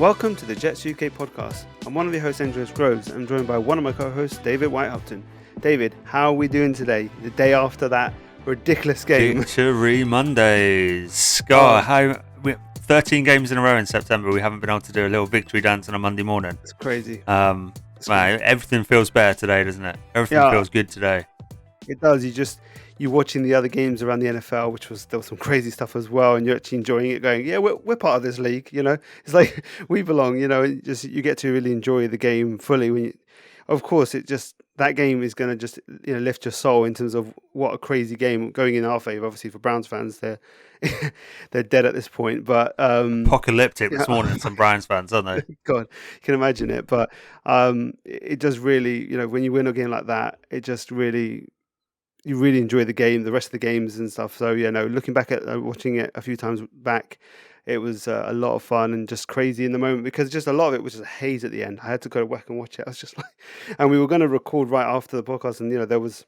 Welcome to the Jets UK podcast. I'm one of your hosts, Andres Groves. I'm joined by one of my co-hosts, David Wyatt-Hupton. David, how are we doing today? The day after that ridiculous game. Victory Mondays. God, 13 games in a row in September. We haven't been able to do a little victory dance on a Monday morning. It's crazy. Everything feels better today, doesn't it? Everything feels good today. It does. You're watching the other games around the NFL, which there was some crazy stuff as well, and you're actually enjoying it. Going, yeah, we're part of this league. You know, it's like we belong. You know, you get to really enjoy the game fully. Of course, that game is going to just lift your soul in terms of what a crazy game going in our favor. Obviously, for Browns fans, they're dead at this point. But apocalyptic this morning, some Browns fans, aren't they? God, you can imagine it. But it does really, when you win a game like that, it just really. You really enjoy the game, the rest of the games and stuff. So, looking back at watching it a few times back, it was a lot of fun and just crazy in the moment because just a lot of it was just a haze at the end. I had to go back and watch it. I was just like, and we were going to record right after the podcast, and there was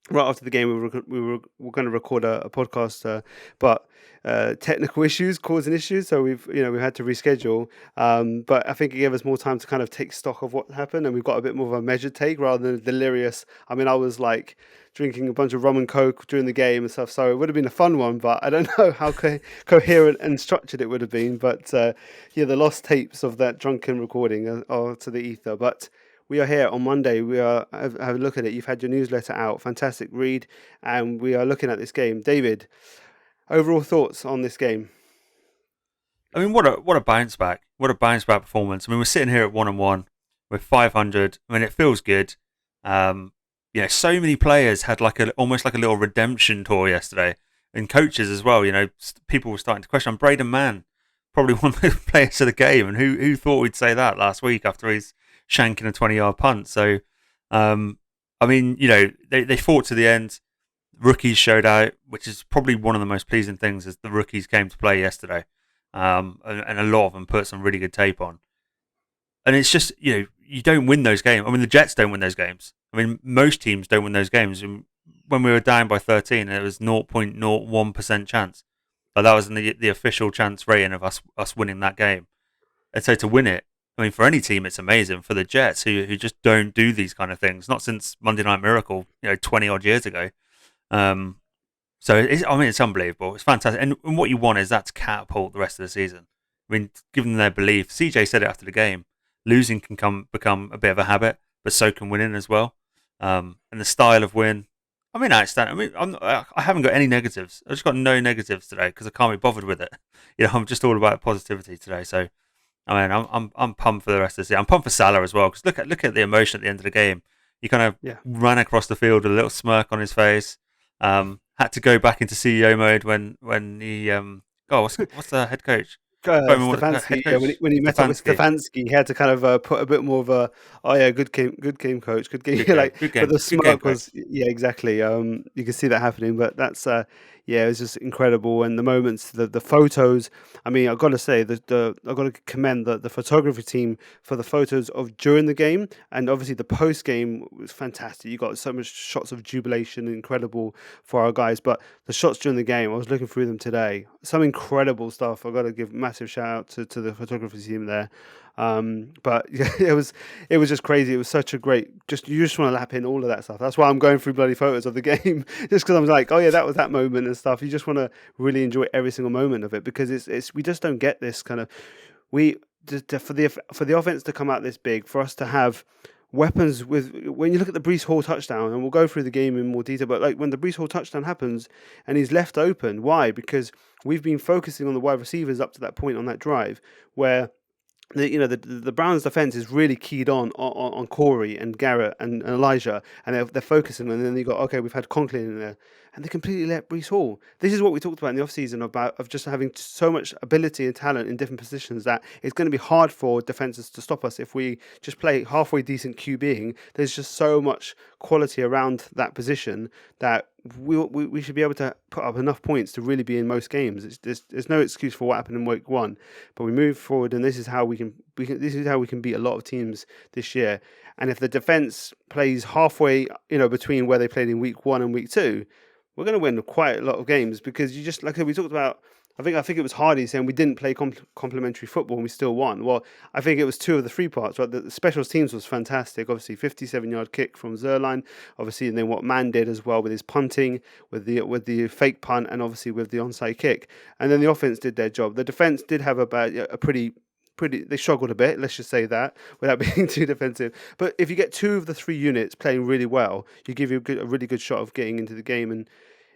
right after the game we were going to record a podcast, but technical issues causing issues, so we had to reschedule. But I think it gave us more time to kind of take stock of what happened, and we've got a bit more of a measured take rather than delirious. I mean, I was like drinking a bunch of rum and coke during the game and stuff, so it would have been a fun one, but I don't know how coherent and structured it would have been. But the lost tapes of that drunken recording are to the ether. But we are here on Monday. We have a look at it. You've had your newsletter out, fantastic read, and we are looking at this game. David, overall thoughts on this game? I mean, what a bounce back! What a bounce back performance! I mean, we're sitting here at 1-1 with 500. I mean, it feels good. So many players had almost like a little redemption tour yesterday, and coaches as well. People were starting to question. Braden Mann, probably one of the players of the game, and who thought we'd say that last week after he's shanking a 20-yard punt. So, they fought to the end. Rookies showed out, which is probably one of the most pleasing things as the rookies came to play yesterday. And a lot of them put some really good tape on. And it's just, you don't win those games. I mean, the Jets don't win those games. I mean, most teams don't win those games. And when we were down by 13, it was 0.01% chance. But that was the official chance rating of us winning that game. And so to win it, I mean, for any team, it's amazing. For the Jets, who just don't do these kind of things, not since Monday Night Miracle, 20 odd years ago. It's unbelievable. It's fantastic. And what you want is that to catapult the rest of the season. I mean, given their belief, CJ said it after the game, losing can become a bit of a habit, but so can winning as well. And the style of win, I mean, outstanding. I mean, I haven't got any negatives. I've just got no negatives today because I can't be bothered with it. I'm just all about positivity today. So, I mean, I'm pumped for the rest of the season. I'm pumped for Salah as well because look at the emotion at the end of the game. He kind of ran across the field with a little smirk on his face. Had to go back into CEO mode when he what's the head coach? Stefanski, when he met up with Stefanski, he had to kind of put a bit more of a good game, coach, good game. But the smirk was exactly. You can see that happening, but that's it was just incredible. And the moments, the photos. I mean, I've got to say I've got to commend the photography team for the photos of during the game, and obviously the post game was fantastic. You got so much shots of jubilation, incredible for our guys. But the shots during the game, I was looking through them today. Some incredible stuff. I've got to give massive shout out to the photography team there. But it was just crazy. It was such a great. You just want to lap in all of that stuff. That's why I'm going through bloody photos of the game, just because I'm like, oh yeah, that was that moment and stuff. You just want to really enjoy every single moment of it because it's we just don't get this kind of for the offense to come out this big, for us to have weapons when you look at the Breece Hall touchdown, and we'll go through the game in more detail, but like when the Breece Hall touchdown happens and he's left open, why? Because we've been focusing on the wide receivers up to that point on that drive where the Browns defense is really keyed on Corey and Garrett and Elijah, and they're focusing, and then you got we've had Conklin in there, and they completely let Breece Hall. This is what we talked about in the offseason of just having so much ability and talent in different positions that it's going to be hard for defenses to stop us if we just play halfway decent QBing. There's just so much quality around that position that we should be able to put up enough points to really be in most games. There's no excuse for what happened in week one, but we move forward, and this is how we can beat a lot of teams this year. And if the defense plays halfway, between where they played in week one and week two, we're going to win quite a lot of games because you just, like we talked about I think it was Hardy saying we didn't play complementary football and we still won. Well, I think it was two of the three parts, right? The specials teams was fantastic. Obviously, 57-yard kick from Zerline, obviously, and then what Mann did as well with his punting, with the fake punt, and obviously with the onside kick. And then the offense did their job. The defense did have a pretty. They struggled a bit, let's just say that, without being too defensive. But if you get two of the three units playing really well, you give you a really good shot of getting into the game. And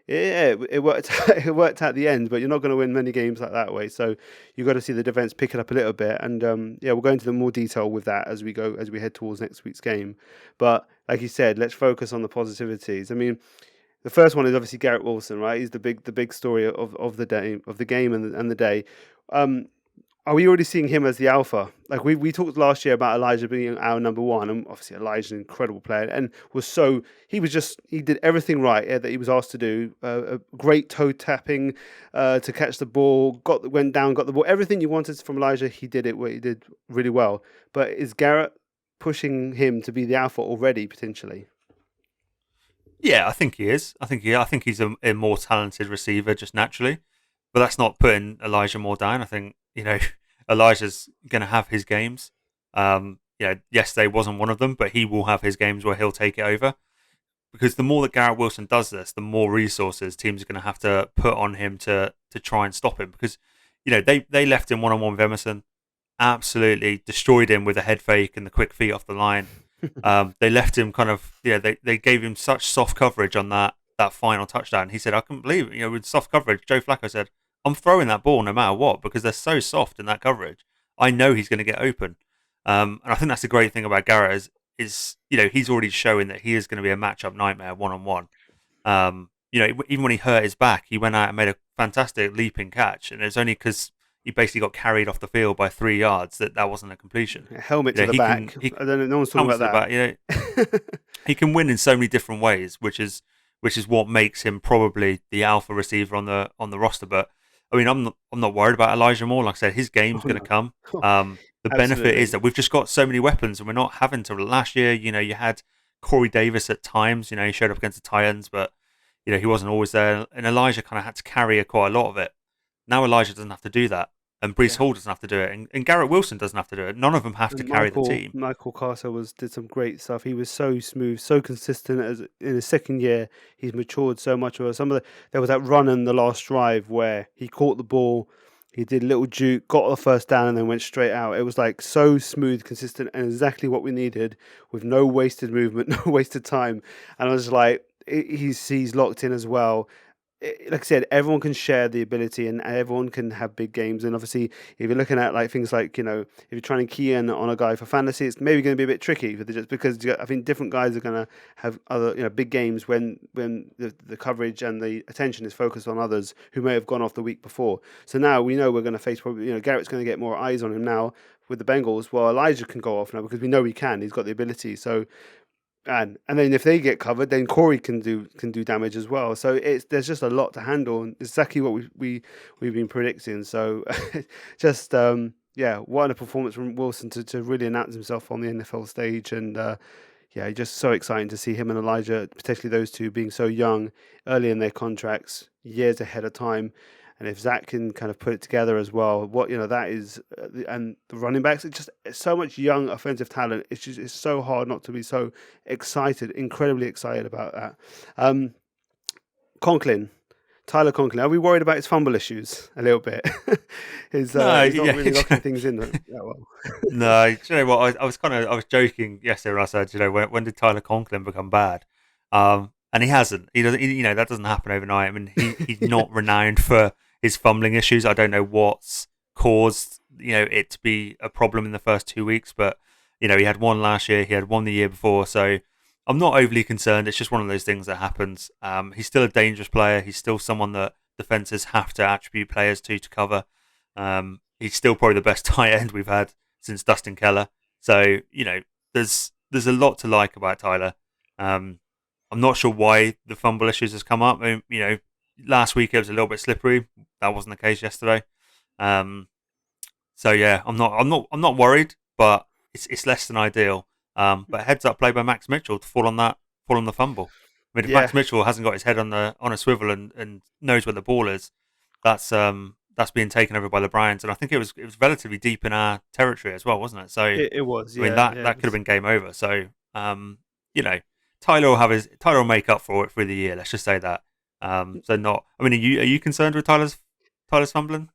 yeah, it worked. It worked at the end, but you're not going to win many games like that way. So you've got to see the defense pick it up a little bit, and yeah, we'll go into the more detail with that as we head towards next week's game. But like you said, let's focus on the positivities. I mean, the first one is obviously Garrett Wilson, right? He's the big story of the game and the day. Are we already seeing him as the alpha? Like we talked last year about Elijah being our number one, and obviously Elijah's an incredible player, and he did everything right that he was asked to do. A great toe tapping to catch the ball, went down, got the ball. Everything you wanted from Elijah, he did it. He did really well. But is Garrett pushing him to be the alpha already potentially? Yeah, I think he is. I think he's a more talented receiver just naturally, but that's not putting Elijah Moore down. I think Elijah's going to have his games. Yesterday wasn't one of them, but he will have his games where he'll take it over. Because the more that Garrett Wilson does this, the more resources teams are going to have to put on him to try and stop him. Because they left him one-on-one with Emerson, absolutely destroyed him with a head fake and the quick feet off the line. They left him they gave him such soft coverage on that final touchdown. He said, I couldn't believe it. With soft coverage, Joe Flacco said, I'm throwing that ball no matter what because they're so soft in that coverage. I know he's going to get open. And I think that's the great thing about Garrett is he's already showing that he is going to be a matchup nightmare one-on-one. Even when he hurt his back, he went out and made a fantastic leaping catch. And it's only because he basically got carried off the field by 3 yards that wasn't a completion. A helmet to the back. I don't know. No one's talking about that. He can win in so many different ways, which is what makes him probably the alpha receiver on the roster. But I mean, I'm not worried about Elijah Moore. Like I said, his game's going to come. The benefit is that we've just got so many weapons, and we're not having to. Last year, you had Corey Davis at times. He showed up against the Titans, but he wasn't always there. And Elijah kind of had to carry quite a lot of it. Now Elijah doesn't have to do that, and Breece Hall doesn't have to do it, and Garrett Wilson doesn't have to do it. None of them have to carry the team. Michael Carter did some great stuff. He was so smooth, so consistent. As in his second year, he's matured so much. There was that run in the last drive where he caught the ball, he did a little juke, got the first down, and then went straight out. It was like so smooth, consistent, and exactly what we needed, with no wasted movement, no wasted time. And I was like, he's locked in as well. Like I said, everyone can share the ability and everyone can have big games. And obviously, if you're looking at like things like, if you're trying to key in on a guy for fantasy, it's maybe going to be a bit tricky just because I think different guys are going to have other, big games when the coverage and the attention is focused on others who may have gone off the week before. So now we know we're going to face probably, Garrett's going to get more eyes on him now with the Bengals. Well, Elijah can go off now because we know he can. He's got the ability. So. And then if they get covered, then Corey can do damage as well. So there's just a lot to handle, and exactly what we've been predicting. So just what a performance from Wilson to really announce himself on the NFL stage, and just so exciting to see him and Elijah, particularly those two being so young, early in their contracts, years ahead of time. And if Zach can kind of put it together as well, that is, and the running backs, it's so much young offensive talent. It's so hard not to be so excited, incredibly excited about that. Tyler Conklin, are we worried about his fumble issues a little bit? He's not really locking things in that well. No, you know what? I was joking yesterday when I said, when did Tyler Conklin become bad? And he hasn't. He doesn't. That doesn't happen overnight. I mean, he's not renowned for his fumbling issues. I don't know what's caused it to be a problem in the first 2 weeks, but he had one last year, he had one the year before, so I'm not overly concerned. It's just one of those things that happens. He's still a dangerous player. He's still someone that defenses have to attribute players to cover. He's still probably the best tight end we've had since Dustin Keller. So there's a lot to like about Tyler. I'm not sure why the fumble issues has come up. I mean, last week it was a little bit slippery. That wasn't the case yesterday. So yeah, I'm not worried, but it's less than ideal. But heads up play by Max Mitchell to fall on the fumble. I mean, if Max Mitchell hasn't got his head on a swivel and knows where the ball is, that's that's being taken over by the Bryans, and I think it was relatively deep in our territory as well, wasn't it? So it was, I mean yeah, that could have been game over. So you know, Tyler will make up for it through the year. Let's just say that. So not. I mean, are you concerned with Tyler's fumbling?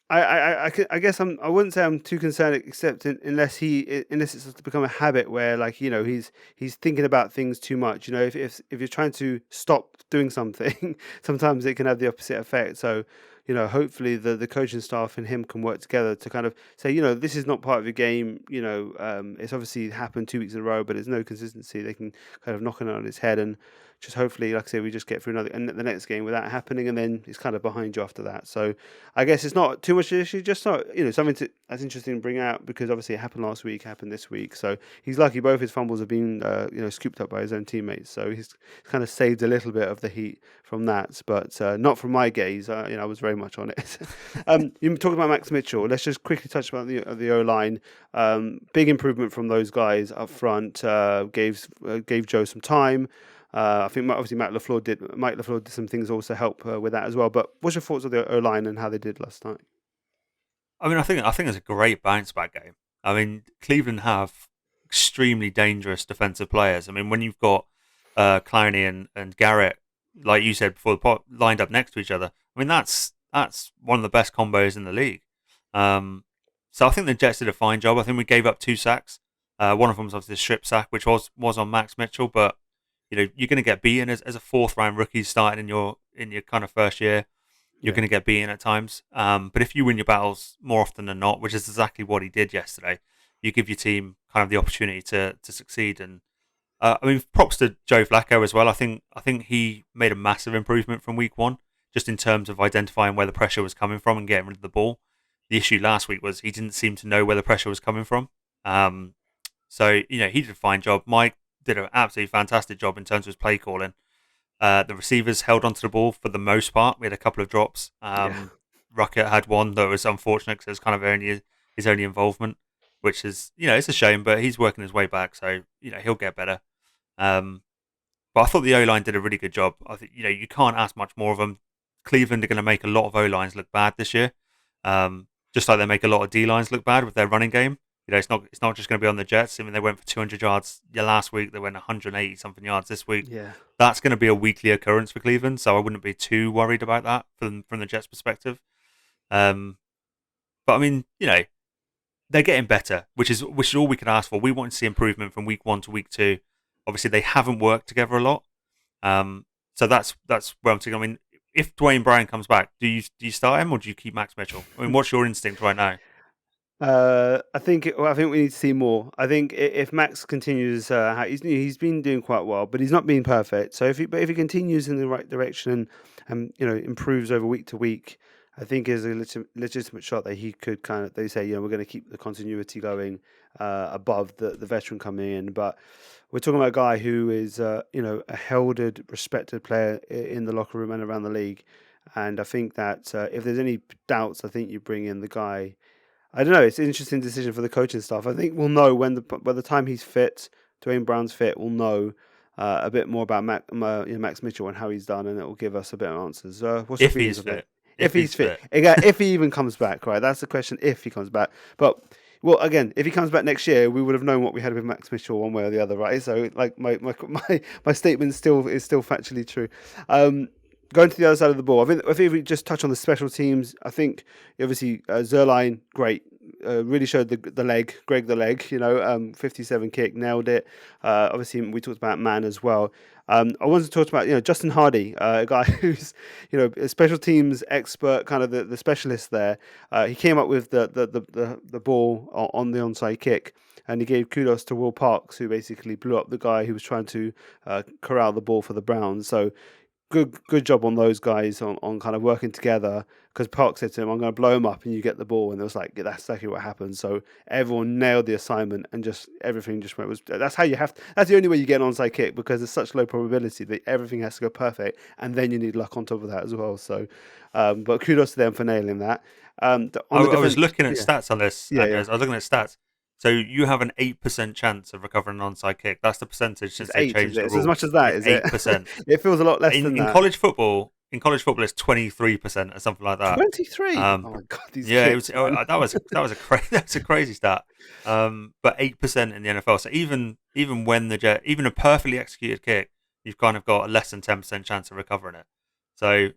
I guess I wouldn't say I'm too concerned, except unless unless it's to become a habit where, like, he's thinking about things too much. If you're trying to stop doing something, sometimes it can have the opposite effect. So, hopefully the coaching staff and him can work together to kind of say, this is not part of your game. It's obviously happened 2 weeks in a row, but there's no consistency. They can kind of knock it on his head and just hopefully, like I say, we just get through the next game without happening, and then it's kind of behind you after that. So I guess it's not too much of an issue, just not, something that's interesting to bring out, because obviously it happened last week, happened this week. So he's lucky both his fumbles have been, scooped up by his own teammates. So he's kind of saved a little bit of the heat from that, but not from my gaze. I was very much on it. You talked about Max Mitchell. Let's just quickly touch about the O-line. Big improvement from those guys up front. Gave Joe some time. I think obviously Mike LaFleur did some things also help with that as well. But what's your thoughts of the O-line and how they did last night? I mean, I think it's a great bounce back game. I mean, Cleveland have extremely dangerous defensive players. I mean, when you've got Clowney and Garrett, like you said before the pot, lined up next to each other, I mean that's one of the best combos in the league. So I think the Jets did a fine job. I think we gave up 2 sacks. One of them was obviously the strip sack, which was on Max Mitchell, but you're going to get beaten as a 4th round rookie starting in your kind of first year. You're going to get beaten at times. But if you win your battles more often than not, which is exactly what he did yesterday, you give your team kind of the opportunity to succeed. And I mean, props to Joe Flacco as well. I think he made a massive improvement from week 1, just in terms of identifying where the pressure was coming from and getting rid of the ball. The issue last week was he didn't seem to know where the pressure was coming from. So he did a fine job. Mike did an absolutely fantastic job in terms of his play calling. The receivers held onto the ball for the most part. We had a couple of drops. Ruckert had one that was unfortunate because it was kind of his only involvement, which is, it's a shame, but he's working his way back, so, he'll get better. But I thought the O-line did a really good job. I think, you can't ask much more of them. Cleveland are going to make a lot of O-lines look bad this year, just like they make a lot of D-lines look bad with their running game. It's not just going to be on the Jets. I mean, they went for 200 yards last week. They went 180 something yards this week. Yeah, that's going to be a weekly occurrence for Cleveland. So I wouldn't be too worried about that from the Jets' perspective. But I mean, they're getting better, which is all we can ask for. We want to see improvement from week 1 to week 2. Obviously, they haven't worked together a lot. So that's where I'm thinking. I mean, if Dwayne Bryan comes back, do you start him or do you keep Max Mitchell? I mean, what's your instinct right now? I think we need to see more. I think if Max continues, he's been doing quite well, but he's not been perfect. So if he continues in the right direction and improves over week to week, I think is a legitimate shot that he could kind of, they say, we're going to keep the continuity going above the veteran coming in. But we're talking about a guy who is a heralded, respected player in the locker room and around the league. And I think that if there's any doubts, I think you bring in the guy. I don't know. It's an interesting decision for the coaching staff. I think we'll know by the time he's fit, Dwayne Brown's fit, we'll know a bit more about Max Mitchell and how he's done, and it will give us a bit of answers. What's if he's fit. If he's fit. If he even comes back, right? That's the question, if he comes back. But, well, again, if he comes back next year, we would have known what we had with Max Mitchell one way or the other, right? So, like, my statement is still factually true. Going to the other side of the ball, I think we just touch on the special teams. I think obviously Zerline, great, really showed Greg the leg. 57 kick, nailed it. Obviously we talked about Man as well. I wanted to talk about Justin Hardy, a guy who's a special teams expert, kind of the specialist there. He came up with the ball on the onside kick. And he gave kudos to Will Parks, who basically blew up the guy who was trying to corral the ball for the Browns. So good job on those guys on kind of working together, because Park said to him, I'm going to blow him up and you get the ball, and it was like, that's exactly what happened. So everyone nailed the assignment and just everything just went. That's how that's the only way you get an onside kick, because there's such low probability that everything has to go perfect, and then you need luck on top of that as well. So but kudos to them for nailing that. I was looking at stats on this. I was looking at stats. So you have an 8% chance of recovering an onside kick. That's the percentage since they changed the rule. It's as much as that, is 8%. It feels a lot less than that. In college football, in college football it's 23% or something like that. 23. Oh my god, these Yeah, kicks, man. that was that's a crazy stat. But 8% in the NFL. So even when even a perfectly executed kick, you've kind of got a less than 10% chance of recovering it. So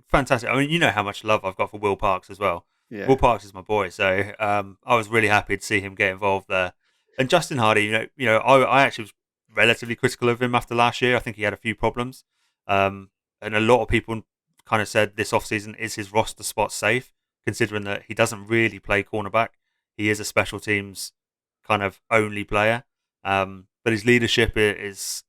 fantastic. I mean, you know how much love I've got for Will Parks as well. Yeah. Will Parks is my boy, so I was really happy to see him get involved there. And Justin Hardy, I actually was relatively critical of him after last year. I think he had a few problems, and a lot of people kind of said this offseason is his roster spot safe, considering that he doesn't really play cornerback. He is a special teams kind of only player, but his leadership is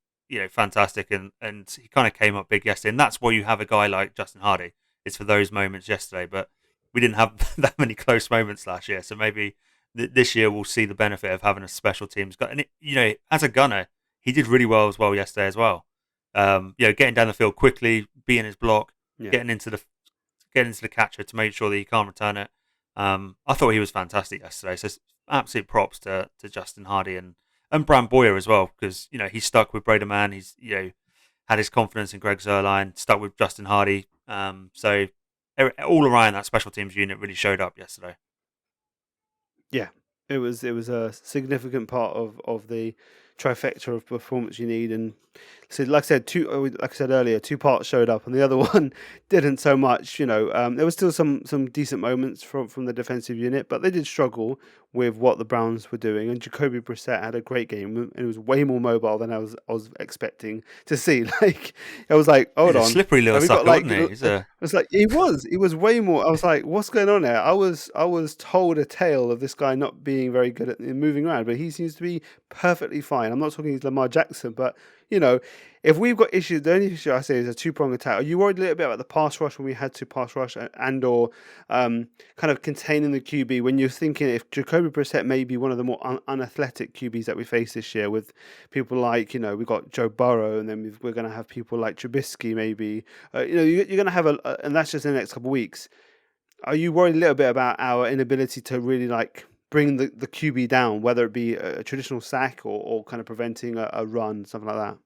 fantastic, and he kind of came up big yesterday. And that's why you have a guy like Justin Hardy. It's for those moments yesterday, but we didn't have that many close moments last year, so maybe this year we'll see the benefit of having a special teams guy. And as a gunner, he did really well yesterday as well. Getting down the field quickly, being his block, getting into the catcher to make sure that he can't return it. I thought he was fantastic yesterday. So absolute props to Justin Hardy and Bram Boyer as well, because he's stuck with Breda Mann. He's had his confidence in Greg Zuerlein, stuck with Justin Hardy. So all around that special teams unit really showed up yesterday. Yeah, it was a significant part of the trifecta of performance you need. And so, like I said earlier, two parts showed up, and the other one didn't so much. There was still some decent moments from the defensive unit, but they did struggle with what the Browns were doing. And Jacoby Brissett had a great game, and it was way more mobile than I was expecting to see. Like I was like, hold on, a slippery little sucker, wasn't he? It's like he was way more. I was like, what's going on there? I was told a tale of this guy not being very good at moving around, but he seems to be perfectly fine. I'm not talking Lamar Jackson, but if we've got issues, the only issue I say is a two-pronged attack. Are you worried a little bit about the pass rush when we had to pass rush and/or kind of containing the QB when you're thinking if Jacoby Brissett may be one of the more unathletic QBs that we face this year with people like, we've got Joe Burrow, and then we're going to have people like Trubisky maybe. You're going to have and that's just in the next couple of weeks. Are you worried a little bit about our inability to really bring the QB down, whether it be a traditional sack or kind of preventing a run, something like that?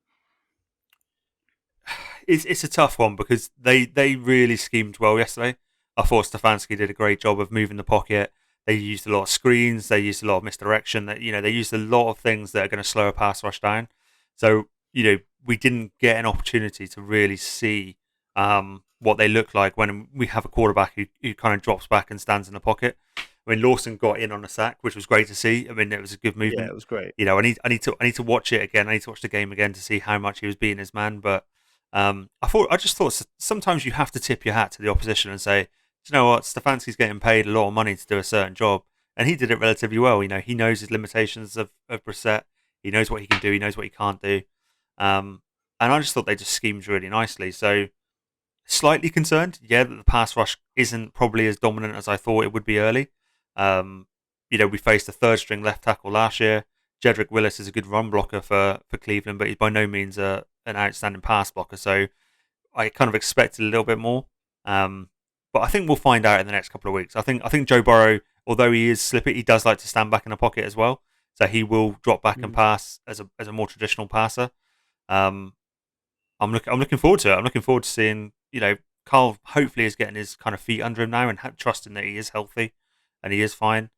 It's a tough one because they really schemed well yesterday. I thought Stefanski did a great job of moving the pocket. They used a lot of screens. They used a lot of misdirection. They used a lot of things that are going to slow a pass rush down. So we didn't get an opportunity to really see what they look like when we have a quarterback who kind of drops back and stands in the pocket. I mean, Lawson got in on a sack, which was great to see. I mean, it was a good movement. Yeah, it was great. I need to watch it again. I need to watch the game again to see how much he was beating his man. But I just thought sometimes you have to tip your hat to the opposition and say, do you know what, Stefanski's getting paid a lot of money to do a certain job, and he did it relatively well. He knows his limitations of Brissett. He knows what he can do. He knows what he can't do. And I just thought they just schemed really nicely. So slightly concerned, that the pass rush isn't probably as dominant as I thought it would be early. We faced a third string left tackle last year. Jedrick Willis is a good run blocker for Cleveland, but he's by no means an outstanding pass blocker. So I kind of expected a little bit more. But I think we'll find out in the next couple of weeks. I think Joe Burrow, although he is slippy, he does like to stand back in the pocket as well. So he will drop back and pass as a more traditional passer. I'm looking forward to it. I'm looking forward to seeing, Carl hopefully is getting his kind of feet under him now and trusting that he is healthy and he is fine.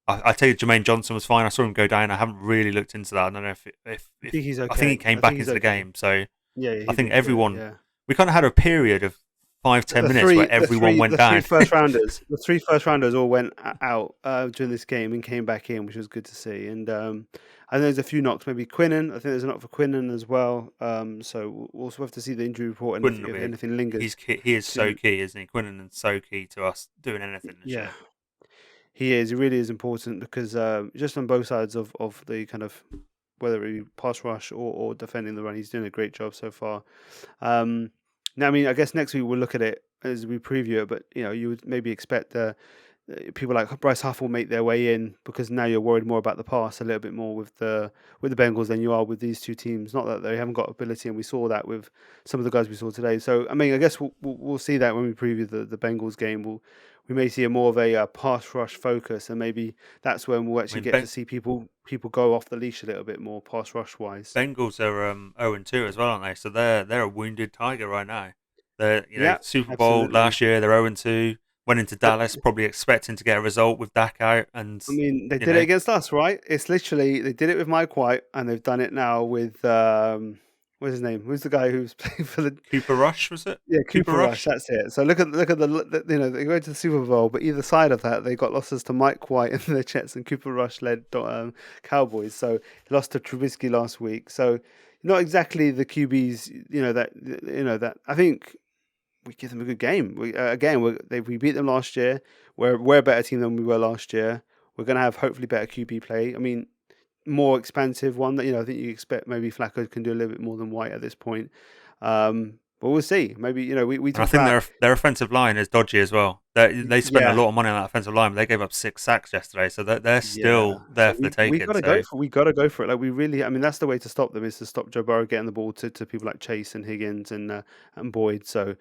I tell you, Jermaine Johnson was fine. I saw him go down. I haven't really looked into that. I don't know if I think he's okay. I think he came back into the game. So yeah, I think everyone. We kind of had a period of 5-10 minutes where everyone went down. The three first rounders all went out during this game and came back in, which was good to see. And I think there's a few knocks. Maybe Quinnen. I think there's a knock for Quinnen as well. So we'll also have to see the injury report and if anything lingers. He is so key, isn't he? Quinnen is so key to us doing anything this year. He is. He really is important because just on both sides of the kind of whether it be pass rush or defending the run, he's doing a great job so far. Now, I mean, I guess next week we'll look at it as we preview it, but you would maybe expect the people like Bryce Huff will make their way in, because now you're worried more about the pass a little bit more with the Bengals than you are with these two teams. Not that they haven't got ability, and we saw that with some of the guys we saw today. So I mean, I guess we'll see that when we preview the Bengals game. We may see a more of a pass rush focus, and maybe that's when we'll actually get to see people go off the leash a little bit more pass rush wise. Bengals are 0-2 as well, aren't they? So they're a wounded tiger right now. They're Super Bowl absolutely. last year. They're 0-2. Went into Dallas probably expecting to get a result with Dak out, and I mean they did it against us, right? It's literally they did it with Mike White, and they've done it now with what's his name? Who's the guy who's playing for the Cooper Rush? Was it? Yeah, Cooper Rush. That's it. So look at the they go to the Super Bowl, but either side of that they got losses to Mike White and the Jets and Cooper Rush led Cowboys. So he lost to Trubisky last week. So not exactly the QBs. That I think we give them a good game. We beat them last year. We're a better team than we were last year. We're going to have hopefully better QB play. I mean, more expansive one that I think you expect. Maybe Flacco can do a little bit more than White at this point. But we'll see. Maybe we. I think their offensive line is dodgy as well. They spent a lot of money on that offensive line, but they gave up 6 sacks yesterday, so they're still there for the taking. We got to go for it. Like we really. I mean, that's the way to stop them, is to stop Joe Burrow getting the ball to people like Chase and Higgins and Boyd. So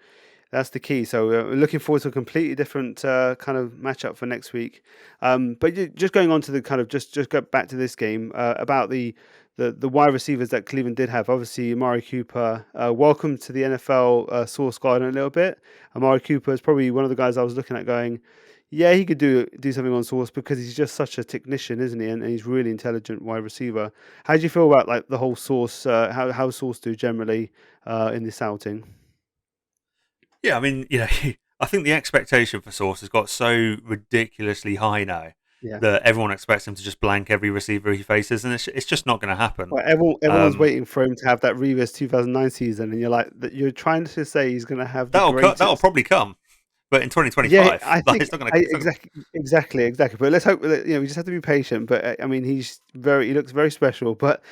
that's the key. So we're looking forward to a completely different kind of matchup for next week. But just going on to the kind of just go back to this game about the wide receivers that Cleveland did have. Obviously, Amari Cooper, welcome to the NFL Source Garden a little bit. Amari Cooper is probably one of the guys I was looking at going, yeah, he could do something on Source, because he's just such a technician, isn't he? And he's really intelligent wide receiver. How do you feel about like the whole Source, how Source do generally in this outing? Yeah, I mean, I think the expectation for Source has got so ridiculously high now that everyone expects him to just blank every receiver he faces, and it's just not going to happen. Well, everyone's waiting for him to have that Revis 2009 season, and you're trying to say he's going to have that'll probably come, but in 2025, yeah, I think it's not going to exactly. But let's hope that we just have to be patient. But I mean, he looks very special, but.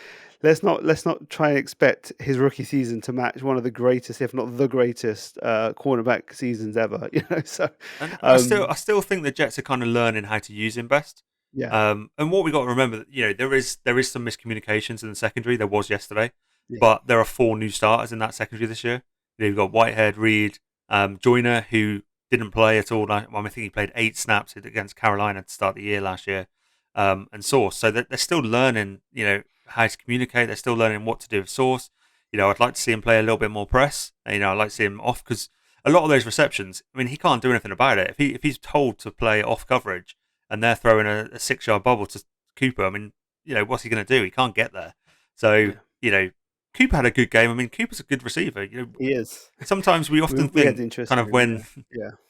Let's not try and expect his rookie season to match one of the greatest, if not the greatest, cornerback seasons ever. So I still think the Jets are kind of learning how to use him best. Yeah. And what we got to remember, there is some miscommunications in the secondary. There was yesterday, but there are 4 new starters in that secondary this year. You've got Whitehead, Reed, Joyner, who didn't play at all. I think he played 8 snaps against Carolina to start the year last year, and Sauce. So they're still learning, how to communicate. They're still learning what to do with Sauce. I'd like to see him play a little bit more press. I'd like to see him off, because a lot of those receptions, I mean, he can't do anything about it. If he's told to play off coverage and they're throwing a 6-yard bubble to Cooper, I mean, what's he going to do? He can't get there. So, Cooper had a good game. I mean, Cooper's a good receiver. He is. Sometimes we often think kind of when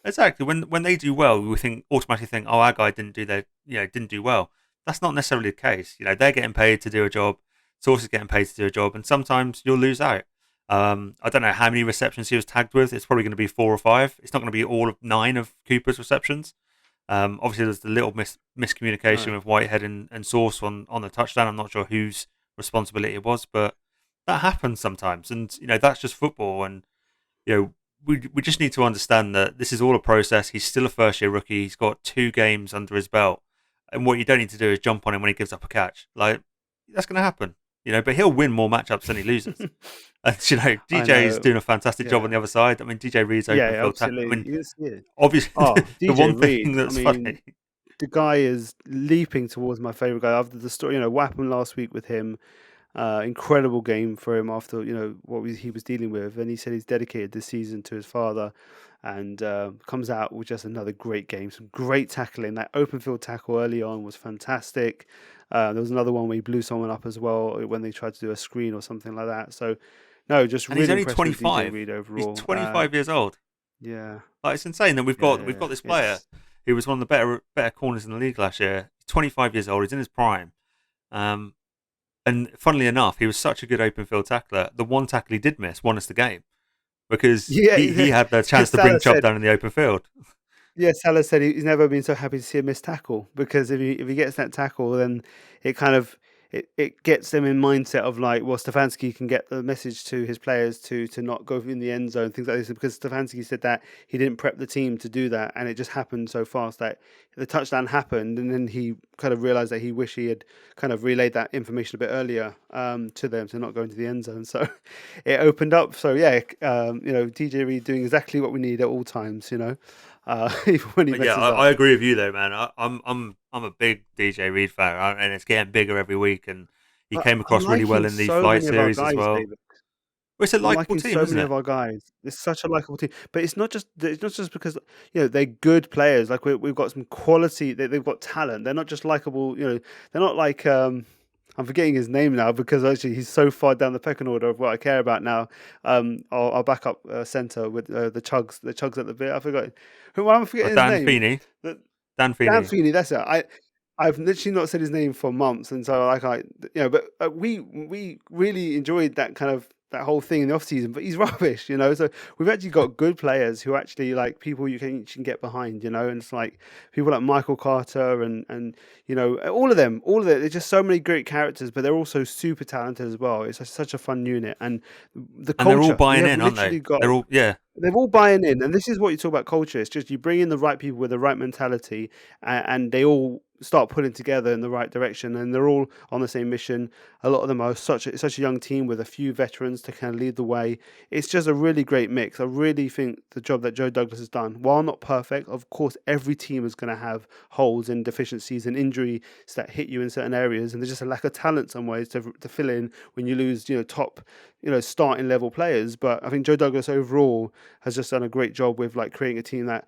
exactly when they do well, we automatically think, oh, our guy didn't do well. That's not necessarily the case. They're getting paid to do a job. Sauce is getting paid to do a job, and sometimes you'll lose out. I don't know how many receptions he was tagged with. It's probably going to be 4 or 5. It's not going to be all of 9 of Cooper's receptions. Obviously, there's the little miscommunication with Whitehead and Sauce on the touchdown. I'm not sure whose responsibility it was, but that happens sometimes, and that's just football. And we just need to understand that this is all a process. He's still a first-year rookie. He's got 2 games under his belt. And what you don't need to do is jump on him when he gives up a catch. Like, that's going to happen, but he'll win more matchups than he loses. And, DJ is doing a fantastic job on the other side. I mean, DJ Reed's open field tackle. I mean, obviously, the one thing that's funny. The guy is leaping towards my favourite guy after the story. What happened last week with him. Incredible game for him after, what he was dealing with. And he said he's dedicated this season to his father. And comes out with just another great game. Some great tackling. That open field tackle early on was fantastic. There was another one where he blew someone up as well when they tried to do a screen or something like that. So, no, just and really he's only 25. Reed overall. He's 25 years old. Yeah, like, it's insane that we've got this player who was one of the better corners in the league last year. He's 25 years old. He's in his prime. And funnily enough, he was such a good open field tackler. The one tackle he did miss won us the game. Because he had the chance to bring Chubb down in the open field. Yeah, Salah said he's never been so happy to see a missed tackle, because if he gets that tackle, then it kind of it gets them in mindset of like, well, Stefanski can get the message to his players to not go in the end zone, things like this, because Stefanski said that he didn't prep the team to do that, and it just happened so fast that the touchdown happened, and then he kind of realized that he wished he had kind of relayed that information a bit earlier to them to not go into the end zone. So it opened up. So yeah, DJ Reed doing exactly what we need at all times. Even when he messes up. I agree with you though, man. I'm a big DJ Reed fan, and it's getting bigger every week. And he came across really well in the flight series as well. David. Well, it's a likable team, so isn't many it? of our guys. It's such a likable team, but it's not just because they're good players. Like we've got some quality. They've got talent. They're not just likable. They're not like I'm forgetting his name now because actually he's so far down the pecking order of what I care about now. Our backup centre with the chugs at the bit. I forgot. Who am I forgetting his name? Feeney. Dan Feeney. Dan Feeney. That's it. I've literally not said his name for months, and so but we really enjoyed that kind of that whole thing in the off season. But he's rubbish, So we've actually got good players who actually like people you can get behind, and it's like people like Michael Carter and all of them. There's just so many great characters, but they're also super talented as well. It's such a fun unit, and culture. They're all buying in, aren't they? They're all buying in, and this is what you talk about culture. It's just you bring in the right people with the right mentality, and they all start pulling together in the right direction, and they're all on the same mission. A lot of them are such a young team with a few veterans to kind of lead the way. It's just a really great mix. I really think the job that Joe Douglas has done, while not perfect, of course, every team is going to have holes and deficiencies and injuries that hit you in certain areas, and there's just a lack of talent some ways to fill in when you lose top starting level players. But I think Joe Douglas overall has just done a great job with like creating a team that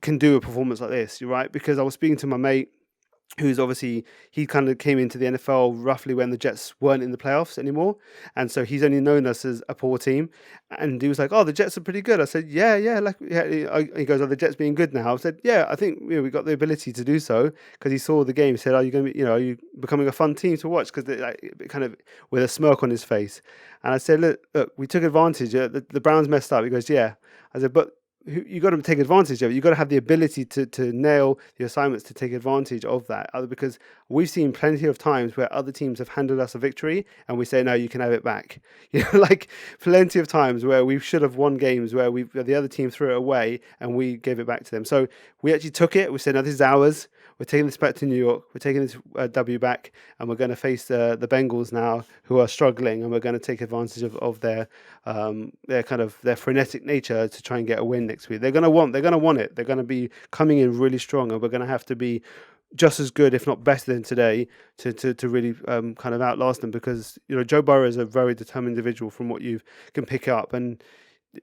can do a performance like this. You're right, because I was speaking to my mate who's obviously, he kind of came into the NFL roughly when the Jets weren't in the playoffs anymore, and so he's only known us as a poor team. And he was like, "Oh, the Jets are pretty good." I said, "Yeah." He goes, "Are the Jets being good now?" I said, "Yeah, I think we got the ability to do so," because he saw the game. He said, "Are you going to be, are you becoming a fun team to watch?" Because kind of with a smirk on his face. And I said, "Look, we took advantage. The Browns messed up." He goes, "Yeah." I said, "But you got to take advantage of it. You got to have the ability to nail the assignments to take advantage of that, because we've seen plenty of times where other teams have handed us a victory and we say, no, you can have it back. Like plenty of times where we should have won games where the other team threw it away and we gave it back to them. So we actually took it. We said, no, this is ours. We're taking this back to New York. We're taking this W back, and we're going to face the Bengals now, who are struggling, and we're going to take advantage of their kind of their frenetic nature to try and get a win next week. They're going to want it. They're going to be coming in really strong, and we're going to have to be just as good, if not better than today, to really kind of outlast them, because Joe Burrow is a very determined individual from what you can pick up, and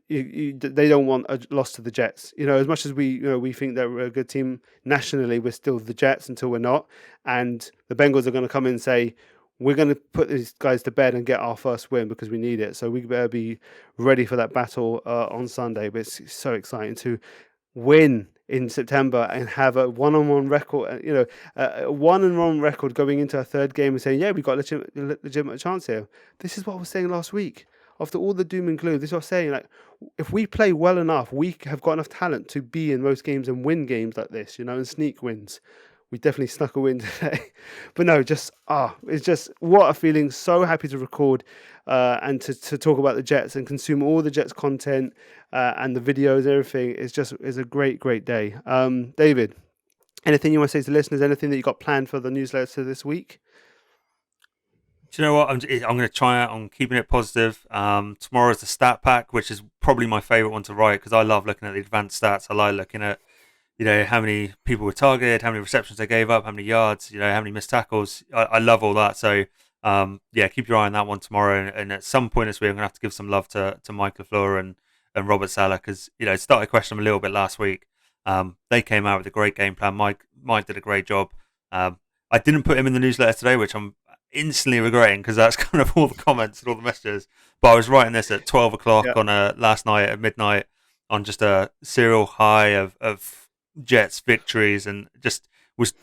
they don't want a loss to the Jets. As much as we think that we're a good team nationally, we're still the Jets until we're not. And the Bengals are going to come in and say, we're going to put these guys to bed and get our first win because we need it. So we better be ready for that battle on Sunday. But it's so exciting to win in September and have a one-on-one record, a one-on-one record going into a third game and saying, yeah, we've got a legitimate chance here. This is what I was saying last week. After all the doom and gloom, this is what I'm saying. Like, if we play well enough, we have got enough talent to be in most games and win games like this, and sneak wins. We definitely snuck a win today. But no, it's just what a feeling. So happy to record and to talk about the Jets and consume all the Jets content and the videos and everything. It's a great, great day. David, anything you want to say to listeners? Anything that you got planned for the newsletter this week? Do you know what? I'm going to try out on keeping it positive. Tomorrow's the stat pack, which is probably my favorite one to write because I love looking at the advanced stats. I like looking at, how many people were targeted, how many receptions they gave up, how many yards, how many missed tackles. I love all that. So, keep your eye on that one tomorrow. And at some point this week, I'm going to have to give some love to Mike LaFleur and Robert Saleh because, started questioning them a little bit last week. They came out with a great game plan. Mike did a great job. I didn't put him in the newsletter today, which I'm instantly regretting because that's kind of all the comments and all the messages. But I was writing this at 12 o'clock on last night at midnight on just a serial high of Jets victories and just was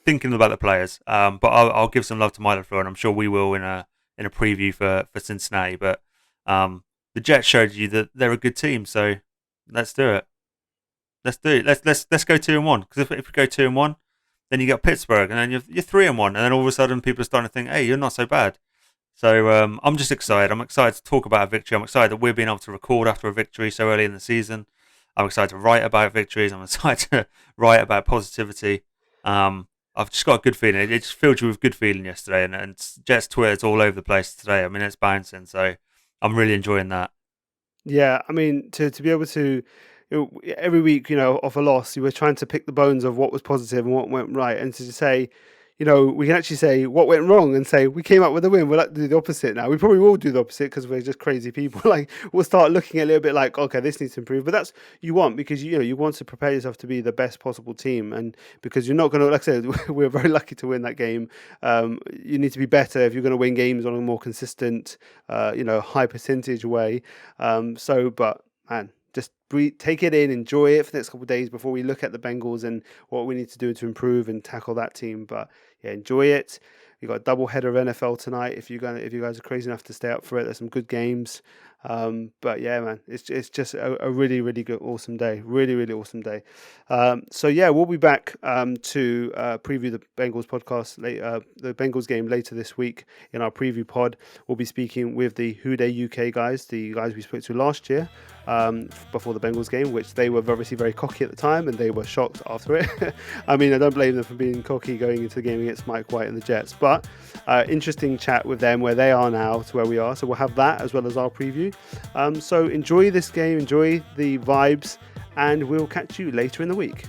thinking about the players. But I'll give some love to Mike LaFleur, and I'm sure we will in a preview for Cincinnati. But the Jets showed you that they're a good team, so let's do it. Let's go 2-1 because if we go 2-1, Then you got Pittsburgh, and then you're 3-1, and then all of a sudden people are starting to think, hey, you're not so bad. So I'm just excited. I'm excited to talk about a victory. I'm excited that we're being able to record after a victory so early in the season. I'm excited to write about victories. I'm excited to write about positivity. I've just got a good feeling. It just filled you with good feeling yesterday, and Jets Twitter's all over the place today. I mean, it's bouncing, so I'm really enjoying that. Yeah, I mean, to be able to, every week, off a loss, you were trying to pick the bones of what was positive and what went right, and to say, we can actually say what went wrong and say we came up with a win. We'll like to do the opposite now. We probably will do the opposite because we're just crazy people. Like we'll start looking a little bit like, okay, this needs to improve. But that's you want because you want to prepare yourself to be the best possible team, and because you're not going to, like I said, we're very lucky to win that game. You need to be better if you're going to win games on a more consistent, high percentage way. But man, just take it in, enjoy it for the next couple of days before we look at the Bengals and what we need to do to improve and tackle that team. But yeah, enjoy it. You got a double header of NFL tonight. If you guys are crazy enough to stay up for it, there's some good games. But yeah, man, it's just a really, really good, awesome day. Really, really awesome day. So yeah, we'll be back to preview the Bengals podcast, the Bengals game later this week in our preview pod. We'll be speaking with the Who Dey UK guys, the guys we spoke to last year before the Bengals game, which they were obviously very cocky at the time and they were shocked after it. I mean, I don't blame them for being cocky going into the game against Mike White and the Jets, but interesting chat with them where they are now to where we are. So we'll have that as well as our preview. So enjoy this game, enjoy the vibes, and we'll catch you later in the week.